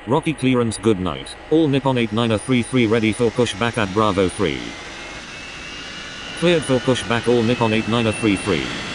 Rocky clearance, good night. All Nippon 8933 ready for pushback at Bravo 3. Cleared for pushback, all Nippon 8933.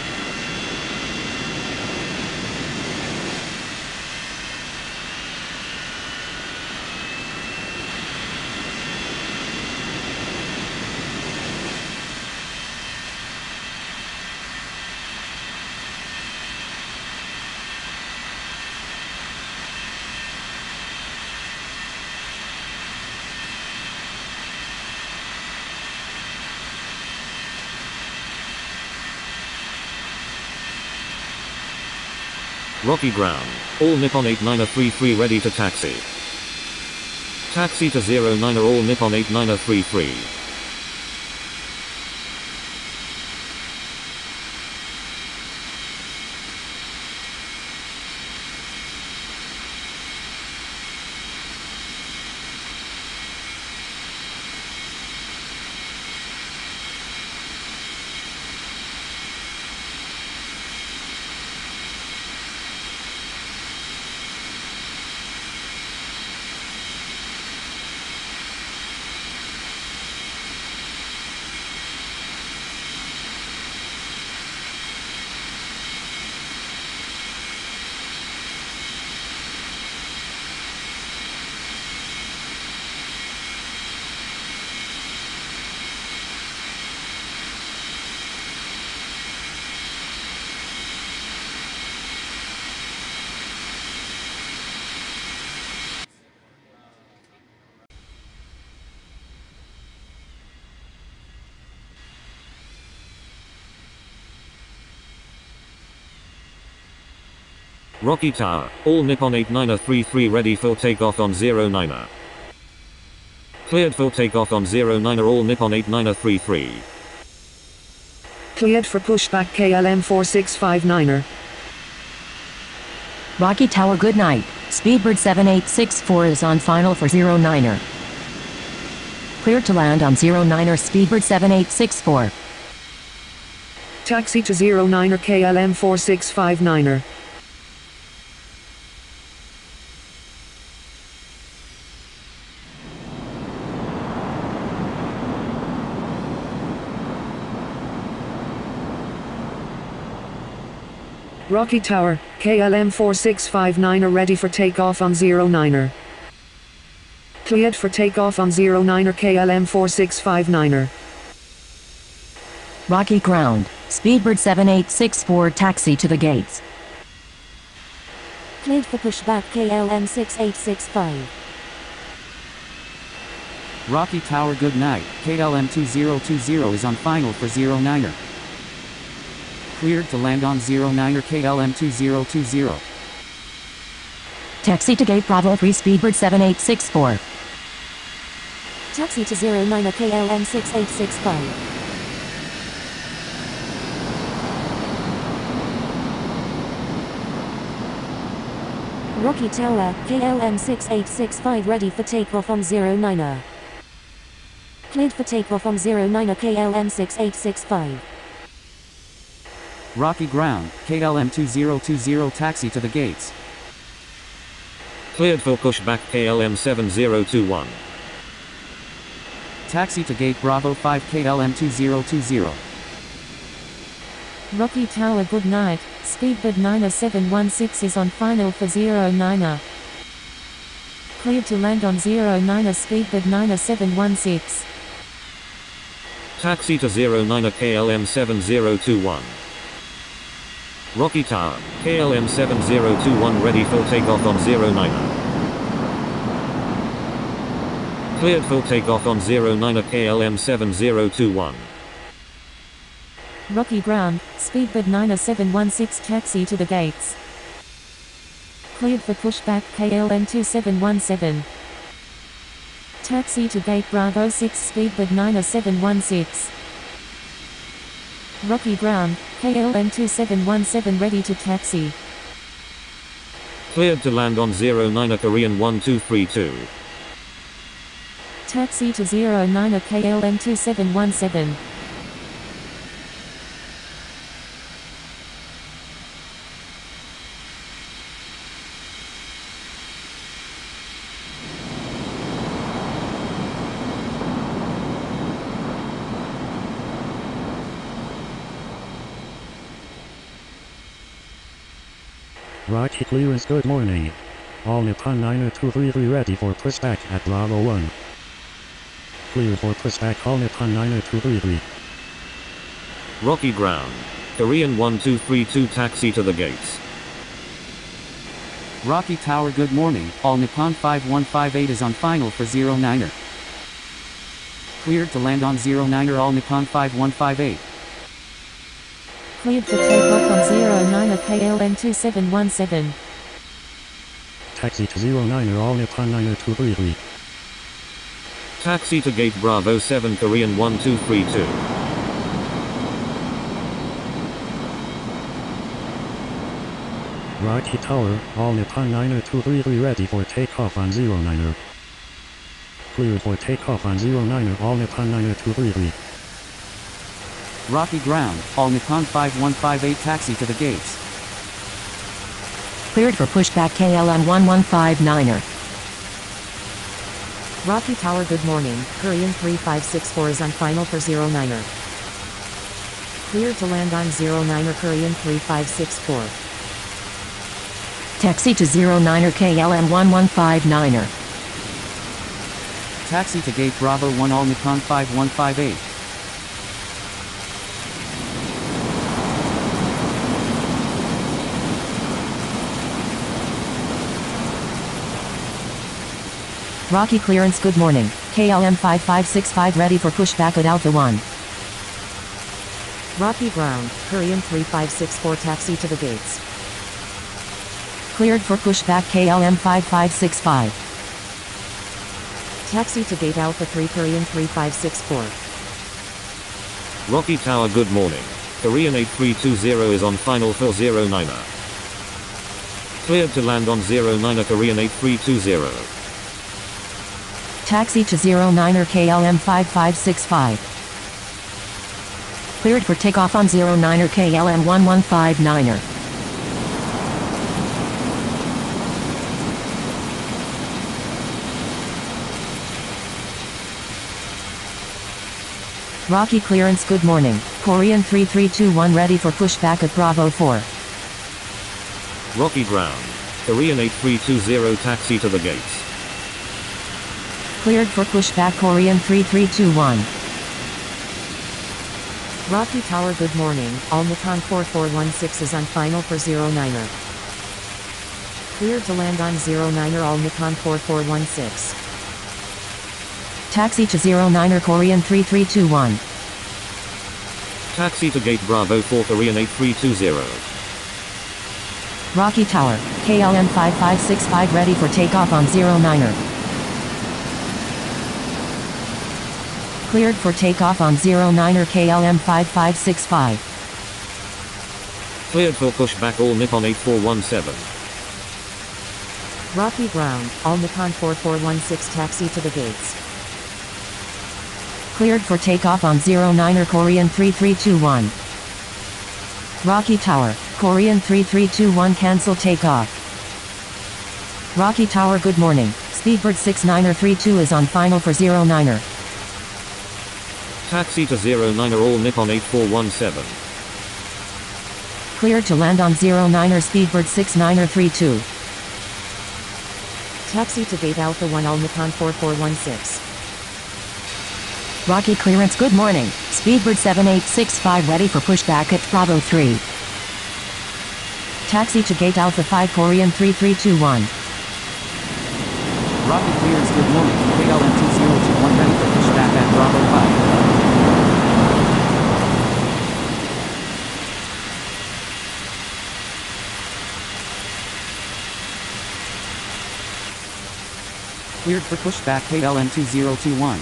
Rocky ground. All Nippon 8933 ready to taxi. Taxi to 09er, all Nippon 8933. Rocky Tower. All Nippon 8933 ready for takeoff on 09er. Cleared for takeoff on 09er, all Nippon 8933. Cleared for pushback KLM 4659er. Rocky Tower, good night. Speedbird 7864 is on final for 09er. Cleared to land on 09er, Speedbird 7864. Taxi to 09er KLM 4659er. Rocky Tower, KLM 4659er ready for takeoff on 09er. Cleared for takeoff on 09er KLM 4659er. Rocky ground. Speedbird 7864 taxi to the gates. Cleared for pushback KLM 6865. Rocky Tower, good night. KLM 2020 is on final for 09er. Cleared to land on 09er KLM 2020. Taxi to gate Bravo 3, Speedbird 7864. Taxi to 09er KLM 6865. Rocky Tower, KLM 6865 ready for takeoff on 09er. Cleared for takeoff on 09er KLM 6865. Rocky ground. KLM 2020 taxi to the gates. Cleared for pushback KLM 7021. Taxi to gate Bravo 5 KLM 2020. Rocky Tower, good night. Speedbird 9716 is on final for 09er. Cleared to land on 09er, Speedbird 9716. Taxi to 09er KLM 7021. Rocky Tower, KLM 7021 ready for takeoff on 09er. Cleared for takeoff on 09er KLM 7021. Rocky ground, Speedbird 9716 taxi to the gates. Cleared for pushback KLM 2717. Taxi to gate Bravo 6, Speedbird 9716. Rocky ground, KLM 2717 ready to taxi. Cleared to land on 09er Korean 1232. Taxi to 09er KLM 2717. Rocky clearance, good morning. All Nippon 90233 ready for pushback at Bravo 1. Clear for pushback, all Nippon 90233. Rocky ground. Korean 1232 taxi to the gates. Rocky Tower, good morning. All Nippon 5158 is on final for 09er. Cleared to land on 09er, all Nippon 5158. Cleared for takeoff on 09er KLM 2717. Taxi to 09er, all Nippon 90233. Taxi to gate Bravo 7 Korean 1232. Rocky Tower, all Nippon 90233 ready for takeoff on 09er. Cleared for takeoff on 09er, all Nippon 90233. Rocky ground. All Nippon 5158 taxi to the gates. Cleared for pushback KLM 1159er. Rocky Tower, good morning. Korean 3564 is on final for 09er. Cleared to land on 09er Korean 3564. Taxi to 09er KLM 1159er. Taxi to gate Bravo 1, all Nippon 5158. Rocky clearance, good morning. KLM 5565 ready for pushback at Alpha 1. Rocky ground. Korean 3564 taxi to the gates. Cleared for pushback KLM 5565. Taxi to gate Alpha 3 Korean 3564. Rocky Tower, good morning. Korean 8320 is on final for 09er. Cleared to land on 09er Korean 8320. Taxi to 09er KLM 5565. Cleared for takeoff on 09er KLM 1159er. Rocky clearance, good morning. Korean 3321 ready for pushback at Bravo 4. Rocky ground. Korean 8320 taxi to the gates. Cleared for pushback Korean 3321. Rocky Tower, good morning. All Nippon 4416 is on final for 09er. Cleared to land on 09er, all Nippon 4416. Taxi to 09er Korean 3321. Taxi to gate Bravo 4 Korean 8320. Rocky Tower, KLM 5565 ready for takeoff on 09er. Cleared for takeoff on 09er KLM 5565. Cleared for pushback all Nippon 8417. Rocky ground. All Nippon 4416 taxi to the gates. Cleared for takeoff on 09er Korean 3321. Rocky Tower, Korean 3321 cancel takeoff. Rocky Tower, good morning. Speedbird 69er32 is on final for 09er. Taxi to 09er all Nippon 8417. Cleared to land on 09er Speedbird 69er32. Taxi to gate Alpha 1, all Nippon 4416. Rocky clearance, good morning. Speedbird 7865 ready for pushback at Bravo 3. Taxi to gate Alpha 5 Korean 3321. Rocky clearance, good morning. KLM 2021 ready for pushback at Bravo 5. Cleared for pushback KLM 2021.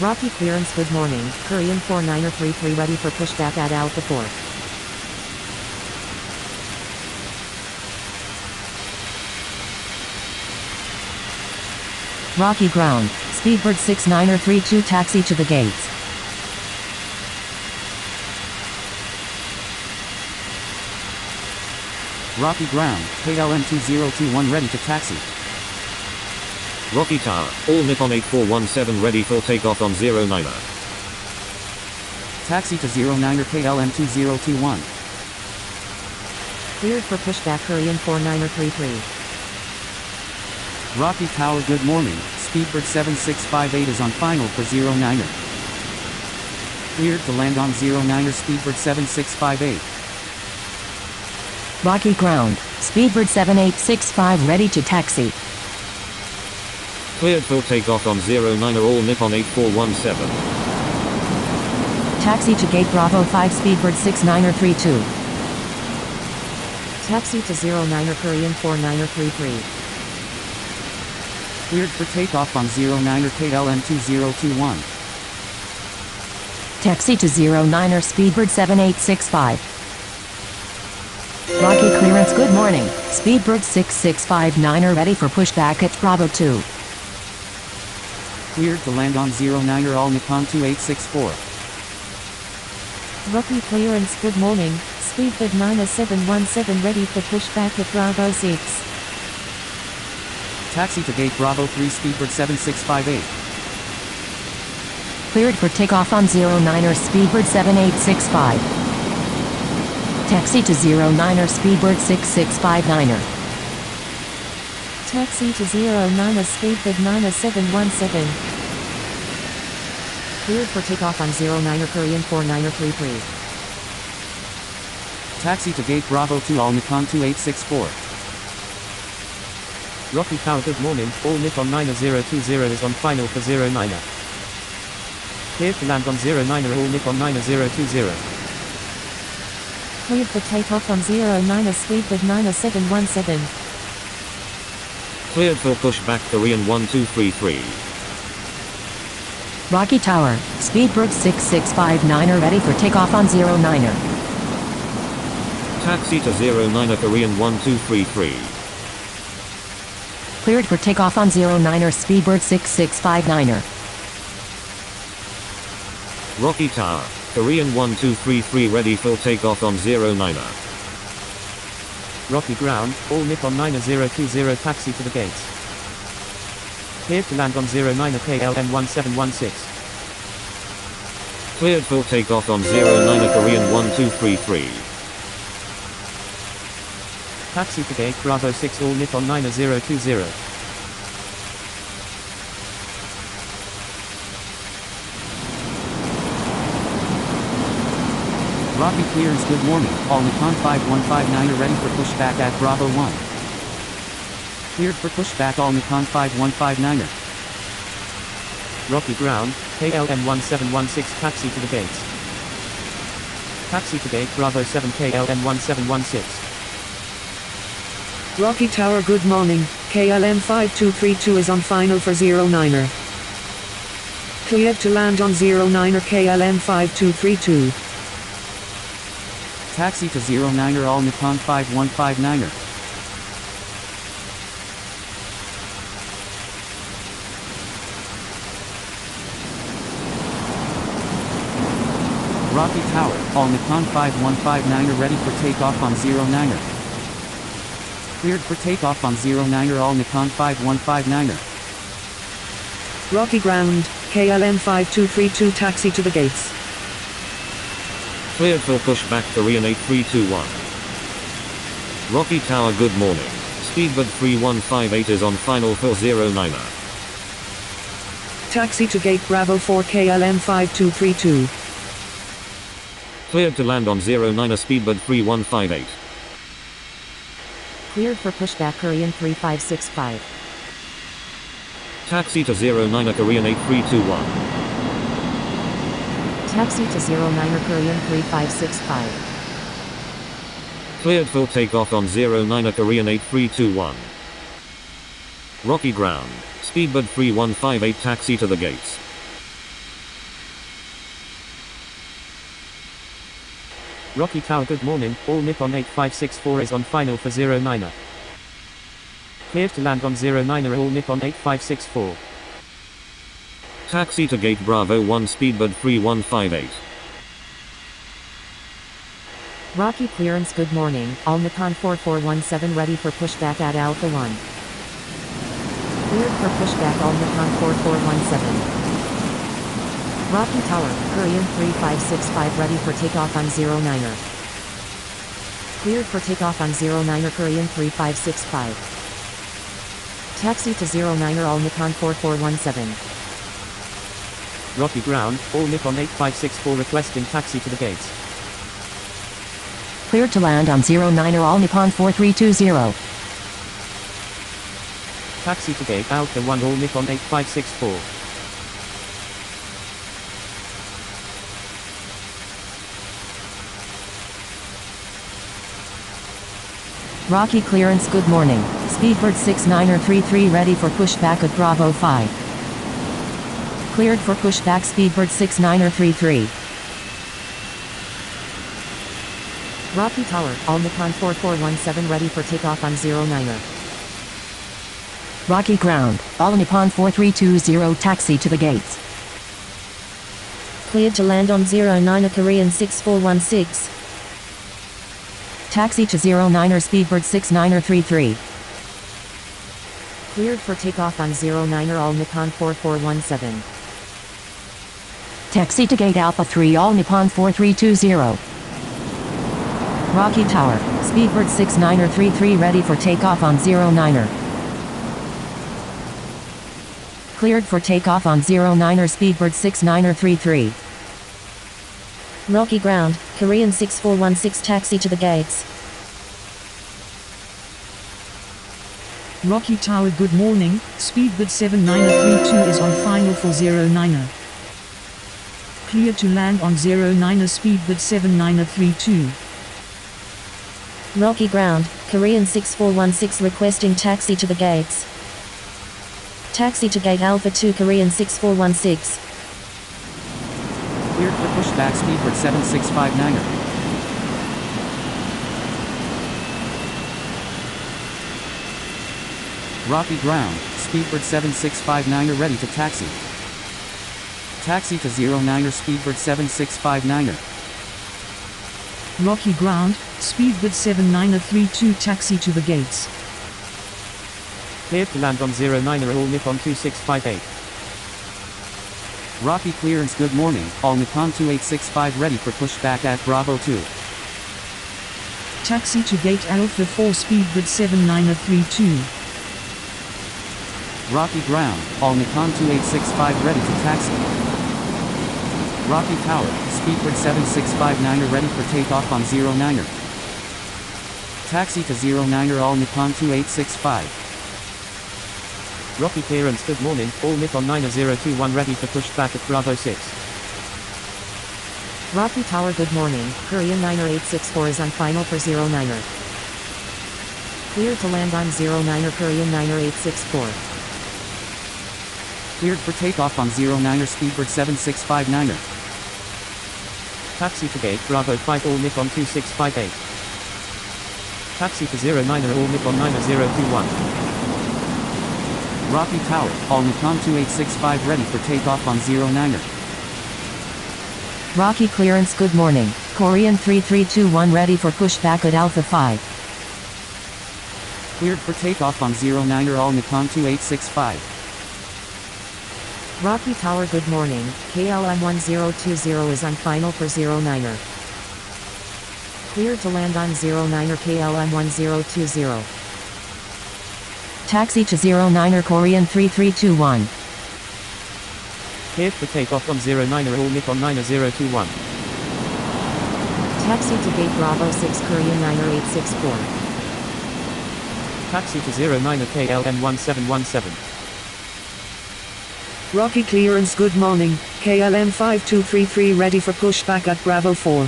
Rocky clearance, good morning. Korean 49er33 ready for pushback at Alpha 4. Rocky ground. Speedbird 69er32 taxi to the gates. Rocky ground. KLM 2021 ready to taxi. Rocky Tower, all Nippon 8417 ready for takeoff on 09er. Taxi to 09er KLM 2021. Cleared for pushback Korean 4933. Rocky Tower good morning, Speedbird 7658 is on final for 09er. Cleared to land on 09er Speedbird 7658. Rocky ground, Speedbird 7865 ready to taxi. Cleared for takeoff on 09er all Nippon 8417. Taxi to gate Bravo 5 Speedbird 6932. Taxi to 09er Korean 4933. Cleared for takeoff on 09er KLM 2021. Taxi to 09er Speedbird 7865. Rocky clearance good morning, Speedbird 6659er ready for pushback at Bravo 2. Cleared to land on 09er all Nippon 2864. Rocky clearance good morning, Speedbird 9717 ready for pushback at Bravo 6. Taxi to gate Bravo 3 Speedbird 7658. Cleared for takeoff on 09er Speedbird 7865. Taxi to 09er Speedbird 6659er. Taxi to 09er Speedbird 9717. Cleared for takeoff on 09er Korean 4933. Taxi to gate Bravo 2 all Nippon 2864. Rocky Tower good morning, all Nippon 90020 is on final for 09er. Cleared to land on 09er all Nippon 9020. Cleared for takeoff on 09er Speedbird 9717. Cleared for pushback Korean 1233. Rocky Tower, Speedbird 6659er ready for takeoff on 09er. Taxi to 09er Korean 1233. Cleared for takeoff on 09er Speedbird 6659er. Rocky Tower, Korean 1233 ready for takeoff on 09er. Rocky ground, all Nippon 9020 taxi to the gates. Cleared to land on 09er KLM 1716. Cleared for takeoff on 09er Korean 1233. Taxi to gate Bravo 6 all Nippon 9020. Rocky clearance good morning, all Nippon 5159er ready for pushback at Bravo 1. Cleared for pushback all Nippon 5159er. Rocky ground, KLM 1716 taxi to the gates. Taxi to gate Bravo 7 KLM 1716. Rocky Tower good morning, KLM 5232 is on final for 09er. Cleared to land on 09er KLM 5232. Taxi to 09er all Nippon 5159er. Rocky Tower, all Nippon 5159er ready for takeoff on 09er. Cleared for takeoff on 09er all Nippon 5159er. Rocky ground, KLM 5232 taxi to the gates. Cleared for pushback Korean 8321. Rocky Tower good morning, Speedbird 3158 is on final for 09er. Taxi to gate Bravo 4 KLM 5232. Cleared to land on 09er Speedbird 3158. Cleared for pushback Korean 3565. Taxi to 09er Korean 8321. Taxi to 09er Korean 3565. Cleared for takeoff on 09er Korean 8321. Rocky ground, Speedbird 3158 taxi to the gates. Rocky Tower good morning, all Nippon 8564 is on final for 09er. Cleared to land on 09er all Nippon 8564. Taxi to gate Bravo 1 Speedbird 3158. Rocky clearance good morning, all Nippon 4417 ready for pushback at Alpha 1. Cleared for pushback all Nippon 4417. Rocky Tower, Korean 3565 ready for takeoff on 09er. Cleared for takeoff on 09er Korean 3565. Taxi to 09er All Nippon 4417. Rocky ground, all Nippon 8564 requesting taxi to the gates. Cleared to land on 09er All Nippon 4320. Taxi to gate Alpha 1 all Nippon 8564. Rocky clearance, good morning. Speedbird 69er33 ready for pushback at Bravo 5. Cleared for pushback Speedbird 69er33. Rocky Tower, All Nippon 4417 ready for takeoff on 09er. Rocky ground, All Nippon 4320 taxi to the gates. Cleared to land on 09er Korean 6416. Taxi to 09er Speedbird 69er33. Cleared for takeoff on 09er All Nippon 4417. Taxi to gate Alpha 3 All Nippon 4320. Rocky Tower, Speedbird 69er33 ready for takeoff on 09er. Cleared for takeoff on 09er Speedbird 69er33. Rocky ground, Korean 6416 taxi to the gates. Rocky Tower, good morning. Speedbird 7932 is on final for 09er. Clear to land on 09er Speedbird 7932. Rocky ground, Korean 6416 requesting taxi to the gates. Taxi to gate Alpha 2 Korean 6416. Cleared for pushback Speedbird 7659er. Rocky ground, Speedbird 7659er ready to taxi. Taxi to 09er Speedbird 7659er. Rocky ground, Speedbird 7932 taxi to the gates. Cleared to land on 09er all Nippon 2658. Rocky clearance, good morning, All Nippon 2865 ready for pushback at Bravo 2. Taxi to gate Alpha 4 Speedbird 7932. Rocky ground, All Nippon 2865 ready to taxi. Rocky Tower, Speedbird 7659er ready for takeoff on 09er. Taxi to 09er All Nippon 2865. Rocky clearance, good morning, all Nippon 9021 ready for pushback at Bravo 6. Rocky Tower, good morning. Korean 9864 is on final for 09er. Cleared to land on 09er Korean 9864. Cleared for takeoff on 09er Speedbird 7659er. Taxi to gate Bravo 5 all Nippon 2658. Taxi to 09er all Nippon 9021. Rocky Tower, All Nippon 2865 ready for takeoff on 09er. Rocky clearance, good morning. Korean 3321 ready for pushback at Alpha 5. Cleared for takeoff on 09er All Nippon 2865. Rocky Tower, good morning. KLM 1020 is on final for 09er. Cleared to land on 09er KLM 1020. Taxi to 09er Korean 3321. Cleared for takeoff on 09er all Nippon 9021. Taxi to gate Bravo 6 Korean 9864. Taxi to 09er KLM 1717. Rocky clearance, good morning. KLM 5233 ready for pushback at Bravo 4.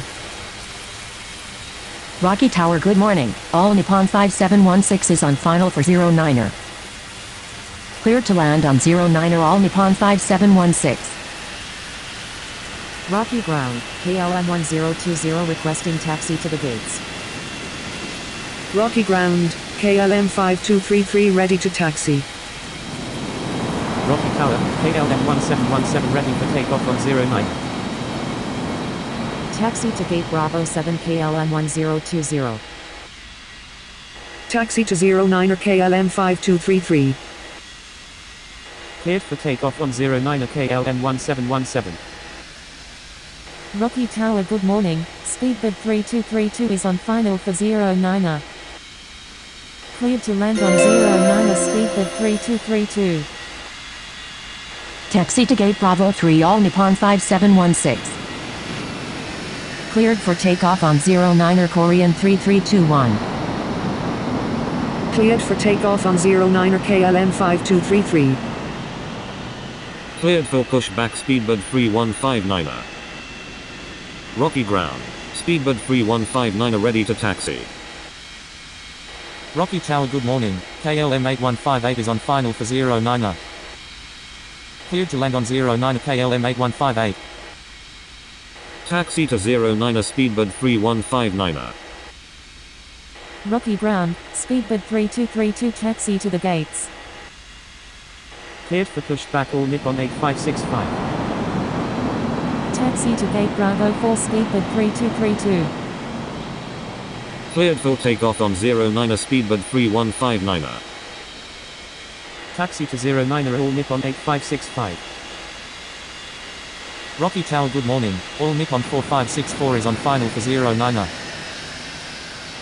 Rocky Tower, good morning. All Nippon 5716 is on final for 09er. Cleared to land on 09er All Nippon 5716. Rocky ground, KLM 1020 requesting taxi to the gates. Rocky ground, KLM 5233 ready to taxi. Rocky Tower, KLM 1717 ready for takeoff on 09. Taxi to gate Bravo 7 KLM 1020. Taxi to 09er KLM 5233. Cleared for takeoff on 09er KLM 1717. Rocky Tower good morning, Speedbird 3232 is on final for 09er. Cleared to land on 09er Speedbird 3232. Taxi to gate Bravo 3 All Nippon 5716. Cleared for takeoff on 09er Korean 3321. Cleared for takeoff on 09er KLM 5233. Cleared for pushback Speedbird 3159er. Rocky ground. Speedbird 3159er ready to taxi. Rocky Tower good morning, KLM 8158 is on final for 09er. Cleared to land on 09er KLM 8158. Taxi to 09er Speedbird 3159er. Rocky ground, Speedbird 3232 taxi to the gates. Cleared for pushback all Nippon 8565. Taxi to gate Bravo 4 Speedbird 3232. Cleared for takeoff on 09er Speedbird 3159er. Taxi to 09er all Nippon 8565. Rocky Tower good morning, All Nippon 4564 is on final for 09er.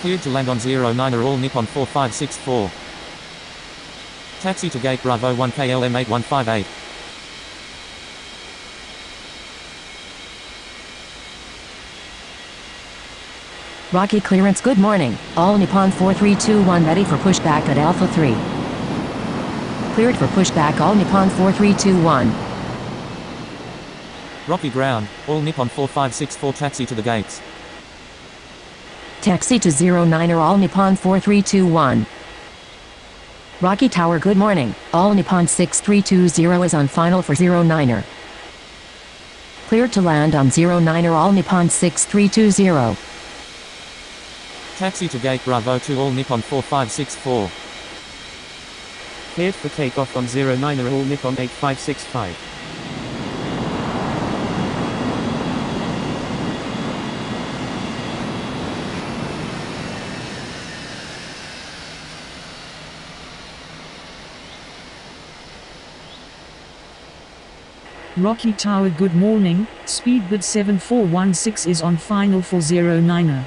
Cleared to land on 09er All Nippon 4564. Taxi to gate Bravo 1 KLM 8158. Rocky clearance good morning, All Nippon 4321 ready for pushback at Alpha 3. Cleared for pushback All Nippon 4321. Rocky ground, All Nippon 4564 taxi to the gates. Taxi to 09er All Nippon 4321. Rocky Tower good morning, All Nippon 6320 is on final for 09er. Cleared to land on 09er All Nippon 6320. Taxi to gate Bravo 2 All Nippon 4564. Cleared for takeoff on 09er all Nippon 8565. Rocky Tower good morning, Speedbird 7416 is on final for 09er.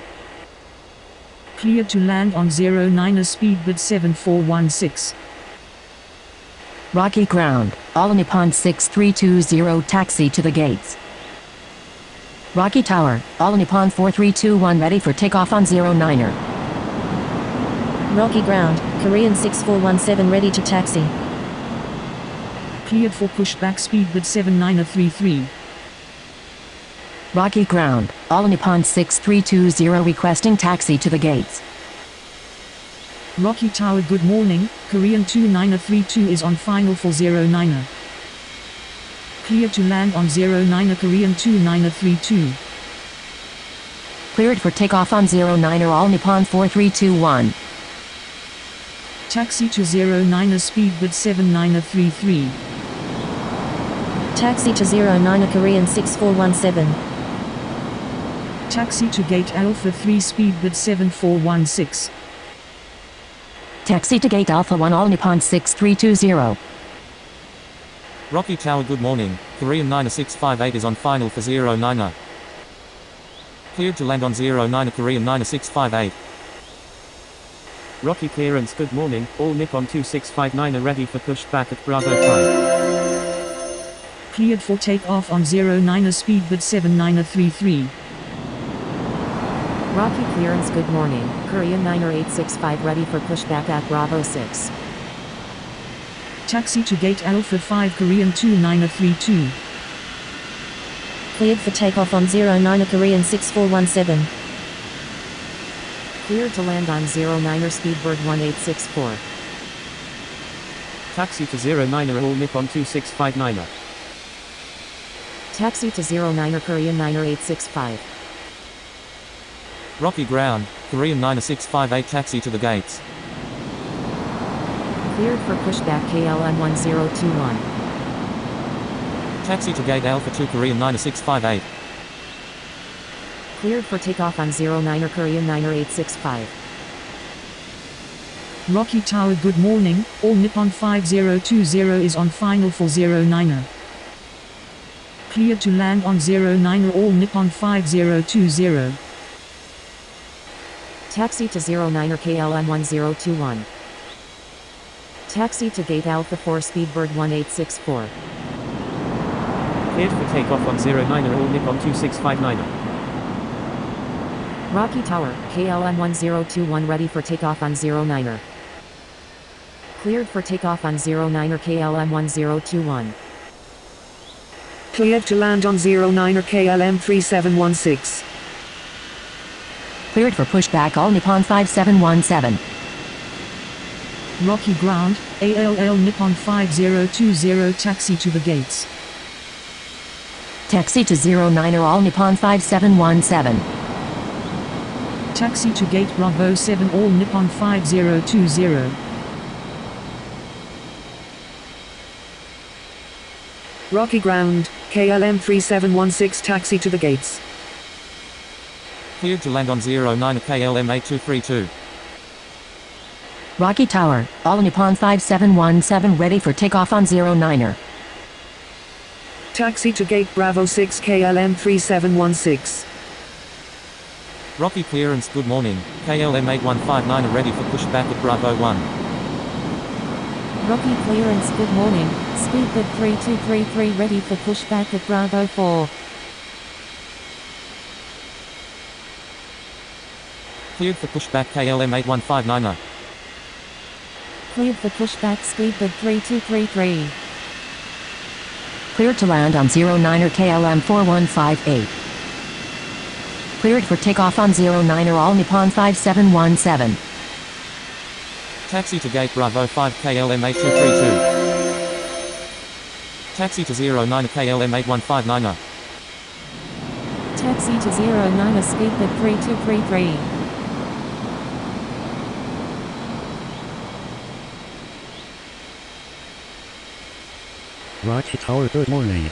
Cleared to land on 09er Speedbird 7416. Rocky ground, All Nippon 6320 taxi to the gates. Rocky Tower, All Nippon 4321 ready for takeoff on 09er. Rocky ground, Korean 6417 ready to taxi. Cleared for pushback Speedbird 7933. Rocky ground, All Nippon 6320 requesting taxi to the gates. Rocky Tower good morning, Korean 2932 is on final for 09er. Cleared to land on 09er Korean 2932. Cleared for takeoff on 09er All Nippon 4321. Taxi to 09er Speedbird 7933. Taxi to 09er Korean 6417. Taxi to gate Alpha 3 Speedbird 7416. Taxi to gate Alpha 1 All Nippon 6320. Rocky Tower good morning, Korean 9658 is on final for 09er. Cleared to land on 09er Korean 9658. Rocky clearance good morning, all Nippon 2659 are ready for pushback at Bravo 5. Cleared for takeoff on 09er Speedbird 7933. Rocky clearance good morning, Korean 9865 ready for pushback at Bravo 6. Taxi to gate Alpha 5 Korean 2932. Cleared for takeoff on 09er Korean 6417. Cleared to land on 09er Speedbird 1864. Taxi to 09er all Nippon 2659er. Taxi to 09er Korean 9865. Rocky ground, Korean 9658 taxi to the gates. Cleared for pushback KLM 1021. Taxi to gate Alpha 2 Korean 9658. Cleared for takeoff on 09er Korean 9865. Rocky Tower good morning, All Nippon 5020 is on final for 09er. Clear to land on 09er all Nippon 5020. Taxi to 09er KLM 1021. Taxi to gate Alpha 4 Speedbird 1864. Cleared for takeoff on 09er all Nippon 2659er. Rocky Tower, KLM 1021 ready for takeoff on 09er. Cleared for takeoff on 09er KLM 1021. Cleared to land on 09er KLM 3716. Cleared for pushback all Nippon 5717. Rocky ground, ALL Nippon 5020 taxi to the gates. Taxi to 09er all Nippon 5717. Taxi to gate Bravo 7 all Nippon 5020. Rocky ground, KLM 3716 taxi to the gates. Cleared to land on 09er KLM 8232. Rocky Tower, all Nippon 5717 ready for takeoff on 09er. Taxi to gate Bravo 6 KLM 3716. Rocky clearance, good morning. KLM 8159 ready for pushback at Bravo 1. Rocky clearance, good morning. Speedbird 3233 ready for pushback at Bravo 4. Cleared for pushback KLM 8159er. Cleared for pushback Speedbird 3233. Cleared to land on 09er KLM 4158. Cleared for takeoff on 09er all Nippon 5717. Taxi to gate Bravo 5 KLM 8232. Taxi to 09er KLM 8159er. Taxi to 09er Speedbird 3233. Rocky Tower, good morning.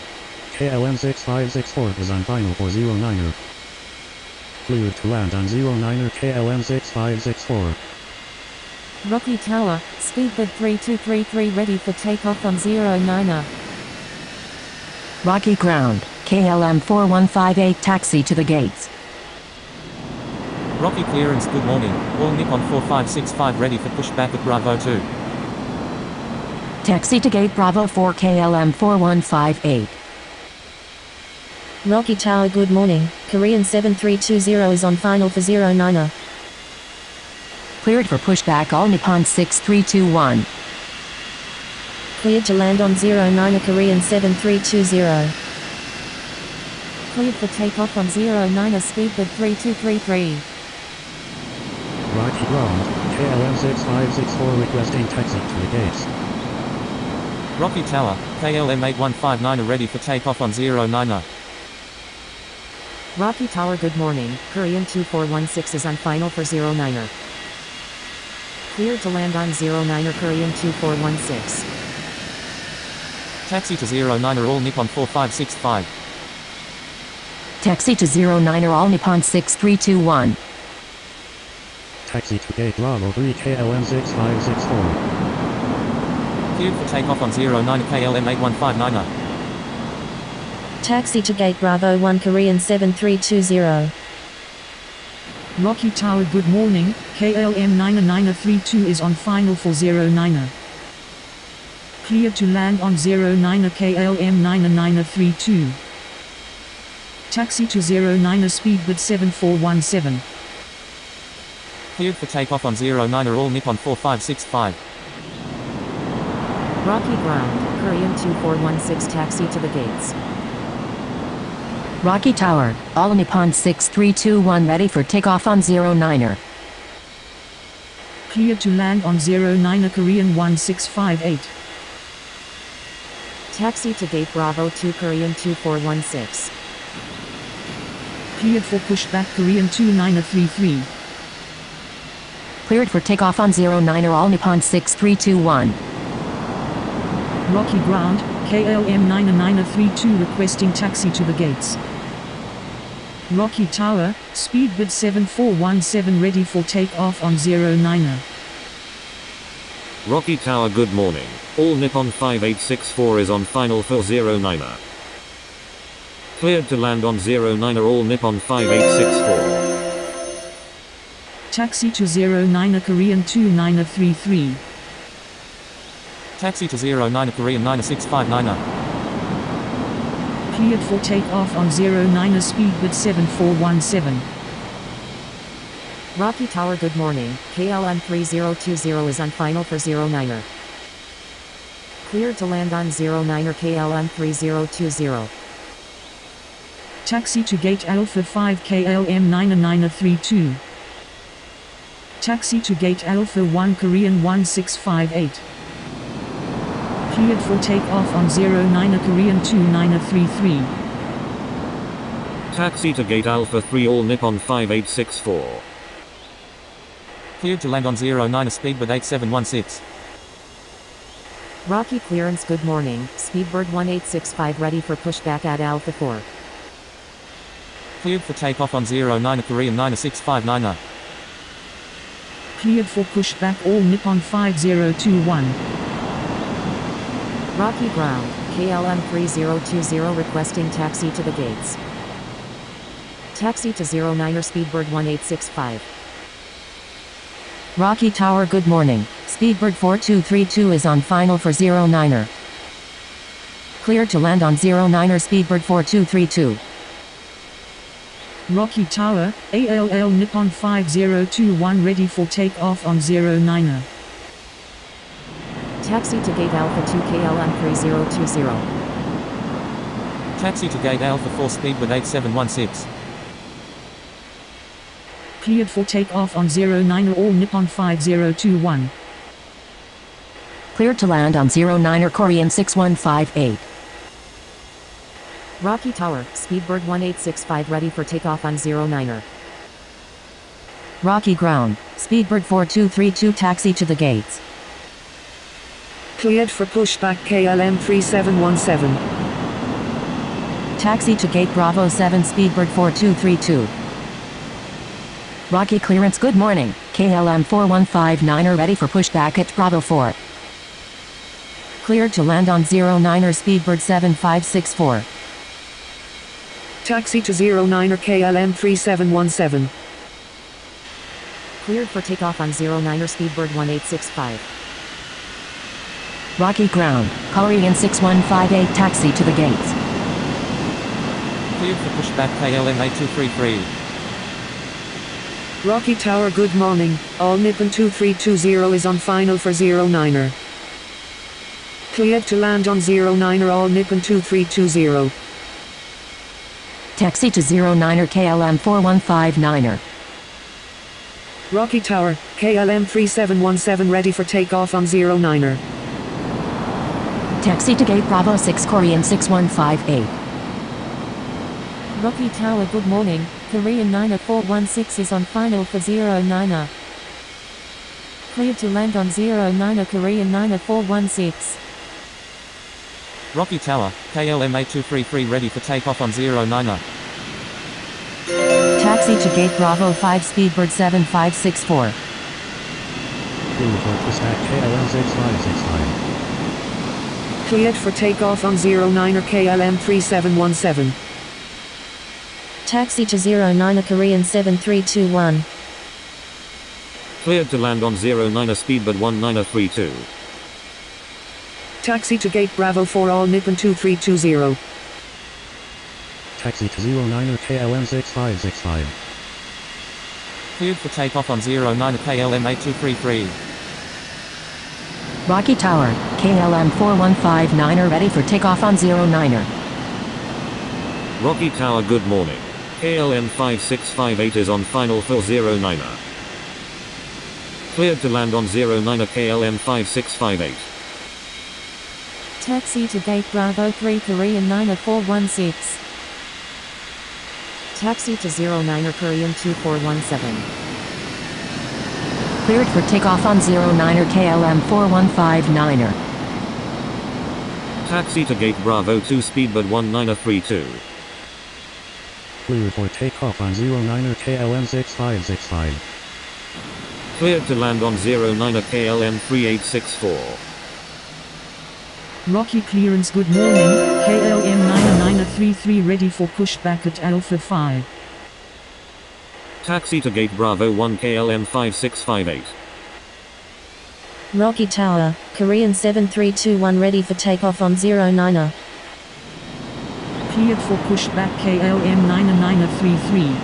KLM 6564 is on final for 09er. Cleared to land on 09er KLM 6564. Rocky Tower, Speedbird 3233 ready for takeoff on 09er. Rocky ground, KLM 4158 taxi to the gates. Rocky clearance, good morning. All Nippon 4565 ready for pushback at Bravo 2. Taxi to gate Bravo 4 KLM 4158. Rocky Tower, good morning. Korean 7320 is on final for 09er. Cleared for pushback all Nippon 6321. Cleared to land on 09er Korean 7320. Cleared for takeoff on 09er Speedbird 3233. Rocky ground, KLM 6564 requesting taxi to the gates. Rocky Tower, KLM 8159 ready for takeoff on 09er. Rocky Tower, good morning. Korean 2416 is on final for 09er. Cleared to land on 09er Korean 2416. Taxi to 09er all Nippon 4565. Taxi to 09er all Nippon 6321. Taxi to gate Bravo 3 KLM 6564. Cleared for takeoff on 09er KLM 8159er. Taxi to gate Bravo 1 Korean 7320. Rocky Tower, good morning. KLM 90032 is on final for 09er. Clear to land on 09er KLM 90032. Taxi to 09er Speedbird 7417. Cleared for takeoff on 09er all Nippon 4565. Rocky ground, Korean 2416 taxi to the gates. Rocky Tower, all Nippon 6321 ready for takeoff on 09er. Clear to land on 09er Korean 1658. Taxi to gate Bravo 2 Korean 2416. Cleared for pushback Korean 2933. Cleared for takeoff on 09er all Nippon 6321. Rocky ground, KLM 90032 requesting taxi to the gates. Rocky Tower, Speedbird 7417 ready for takeoff on 09er. Rocky Tower, good morning. All Nippon 5864 is on final for 09er. Cleared to land on 09er all Nippon 5864. Taxi to 09er Korean 2933. Taxi to 09er Korean 9659er. Cleared for takeoff on 09er speedbird 7417. Rocky Tower, good morning. KLM 3020 is on final for 09er. Cleared to land on 09er KLM 3020. Taxi to gate Alpha 5 KLM 9932. Taxi to gate Alpha 1 Korean 1658. Cleared for takeoff on 09er Korean 2933. Taxi to gate Alpha 3 all Nippon 5864. Cleared to land on 09er speedbird 8716. Rocky clearance, good morning. Speedbird 1865 ready for pushback at Alpha 4. Cleared for takeoff on 09er Korean 9659er. Cleared for pushback all Nippon 5021. Rocky ground. KLM 3020 requesting taxi to the gates. Taxi to 09er Speedbird 1865. Rocky Tower, good morning. Speedbird 4232 is on final for 09er. Cleared to land on 09er Speedbird 4232. Rocky Tower, ALL Nippon 5021 ready for takeoff on 09er. Taxi to gate Alpha 2 KLM 3020. Taxi to gate Alpha 4 speedbird 8716. Cleared for takeoff on 09er all Nippon 5021. Cleared to land on 09er Korean 6158. Rocky Tower, Speedbird 1865 ready for takeoff on 09er. Rocky ground, Speedbird 4232 taxi to the gates. Cleared for pushback KLM 3717. Taxi to gate Bravo 7 Speedbird 4232. Rocky clearance, good morning. KLM 4159er ready for pushback at Bravo 4. Cleared to land on 09er Speedbird 7564. Taxi to 09er KLM 3717. Cleared for takeoff on 09er Speedbird 1865. Rocky ground, Korean 6158 taxi to the gates. Cleared for pushback KLM 8233. Rocky Tower, good morning. All Nippon 2320 is on final for 09er. Cleared to land on 09er all Nippon 2320. Taxi to 09er KLM 4159er. Rocky Tower, KLM 3717 ready for takeoff on 09er. Taxi to gate Bravo 6 Korean 6158. Rocky Tower, good morning. Korean 9416 is on final for 09er. Cleared to land on 09er Korean 9416. Rocky Tower, KLM 8233 ready for takeoff on 09er. Taxi to gate Bravo 5 Speedbird 7564. Clear for pushback KLM 6569. Cleared for takeoff on 09er KLM 3717. Taxi to 09er Korean 7321. Cleared to land on 09er Speedbird 1932. Taxi to gate Bravo 4 all Nippon 2320. Taxi to 09er KLM 6565. Cleared for takeoff on 09er KLM 8233. Rocky Tower, KLM 4159er ready for takeoff on 09er. Rocky Tower, good morning. KLM 5658 is on final for 09er. Cleared to land on 09er KLM 5658. Taxi to gate Bravo 3 Korean 9416. Taxi to 09er Korean 2417. Cleared for takeoff on 09er KLM 4159er. Taxi to gate Bravo 2 Speedbird 1932. Clear for takeoff on 09er KLM 6565. Cleared to land on 09er KLM 3864. Rocky clearance, good morning. KLM 99 33 ready for pushback at Alpha 5. Taxi to gate Bravo 1 KLM 5658. Rocky Tower, Korean 7321 ready for takeoff on 09er. Cleared for pushback KLM 90033.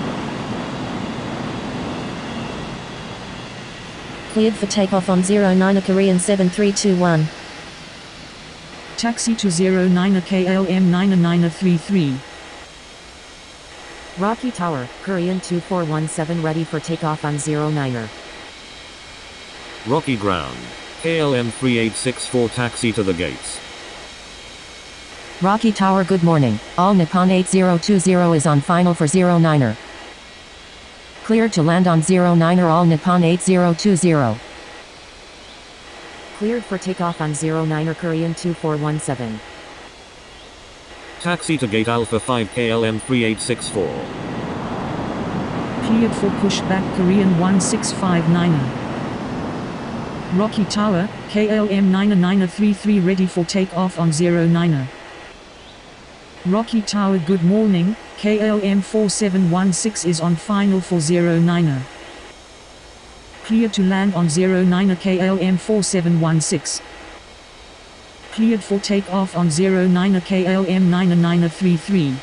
Cleared for takeoff on 09er Korean 7321. Taxi to 09er KLM 90033. Rocky Tower, Korean 2417 ready for takeoff on 09er. Rocky ground. KLM 3864 taxi to the gates. Rocky Tower, good morning. All Nippon 8020 is on final for 09er. Cleared to land on 09er. All Nippon 8020. Cleared for takeoff on 09er Korean 2417. Taxi to gate Alpha 5 KLM 3864. Cleared for pushback Korean 1659er. Rocky Tower, KLM 90033 ready for takeoff on 09er. Rocky Tower, good morning. KLM 4716 is on final for 09er. Cleared to land on 09er KLM 4716. Cleared for takeoff on 09er KLM 90033.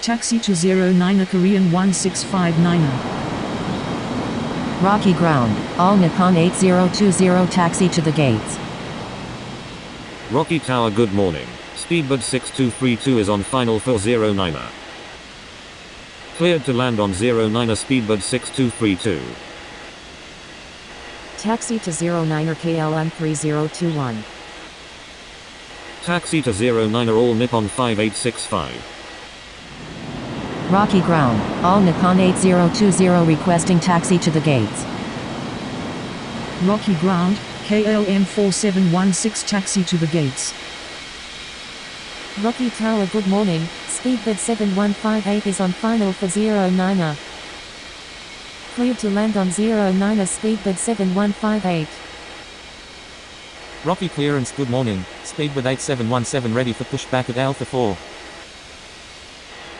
Taxi to 09er Korean 1659er. Rocky ground. All Nippon 8020 taxi to the gates. Rocky Tower, good morning. Speedbird 6232 is on final for 09er. Cleared to land on 09er Speedbird 6232. Taxi to 09er KLM 3021. Taxi to 09er All Nippon 5865. Rocky ground. All Nippon 8020 requesting taxi to the gates. Rocky ground, KLM 4716 taxi to the gates. Rocky Tower, good morning. Speedbird 7158 is on final for 09er. Cleared to land on 09er Speedbird 7158. Rocky clearance, good morning. Speedbird 8717 ready for pushback at Alpha 4.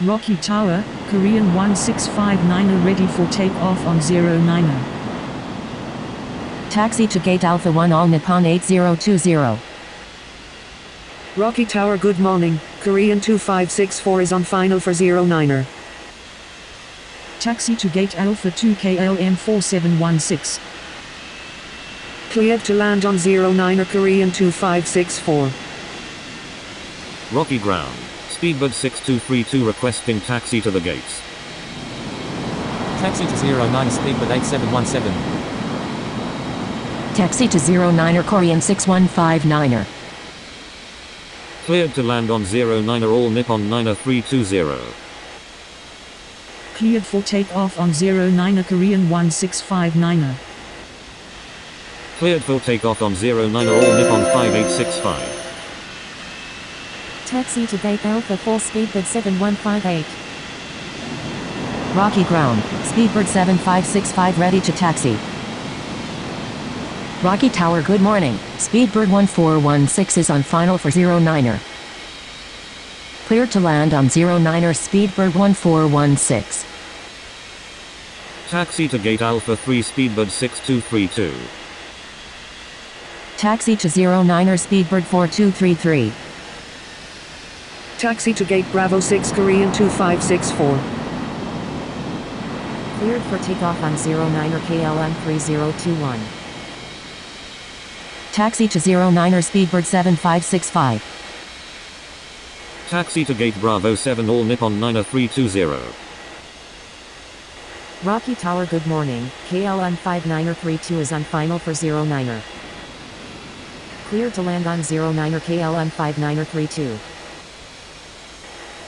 Rocky Tower, Korean 1659er ready for takeoff on 09er. Taxi to gate Alpha 1 All Nippon 8020. Rocky Tower, good morning. Korean 2564 is on final for 09er. Taxi to gate Alpha 2 KLM 4716. Cleared to land on 09er Korean 2564. Rocky ground. Speedbird 6232 requesting taxi to the gates. Taxi to 09er Speedbird 8717. Taxi to 09er Korean 6159er. Cleared to land on 09er All Nippon 9320. Cleared for takeoff on 09er Korean 1659er. Cleared for takeoff on 09er All Nippon 5865. Taxi to gate Alpha 4 Speedbird 7158. Rocky ground. Speedbird 7565 ready to taxi. Rocky Tower, good morning. Speedbird 1416 is on final for 09er. Cleared to land on 09er Speedbird 1416. Taxi to gate Alpha 3 Speedbird 6232. Taxi to 09er Speedbird 4233. Taxi to gate Bravo 6 Korean 2564. Cleared for takeoff on 09er KLM 3021. Taxi to 09er Speedbird 7565. Taxi to gate Bravo 7 All Nippon 9320. Rocky Tower, good morning. KLM 5932 is on final for 09er. Cleared to land on 09er KLM 5932.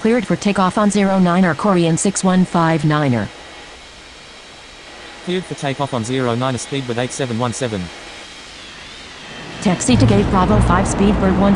Cleared for takeoff on 09er Korean 6159er. Cleared for takeoff on 09er Speedbird 8717. Taxi to gate Bravo 5 Speedbird 1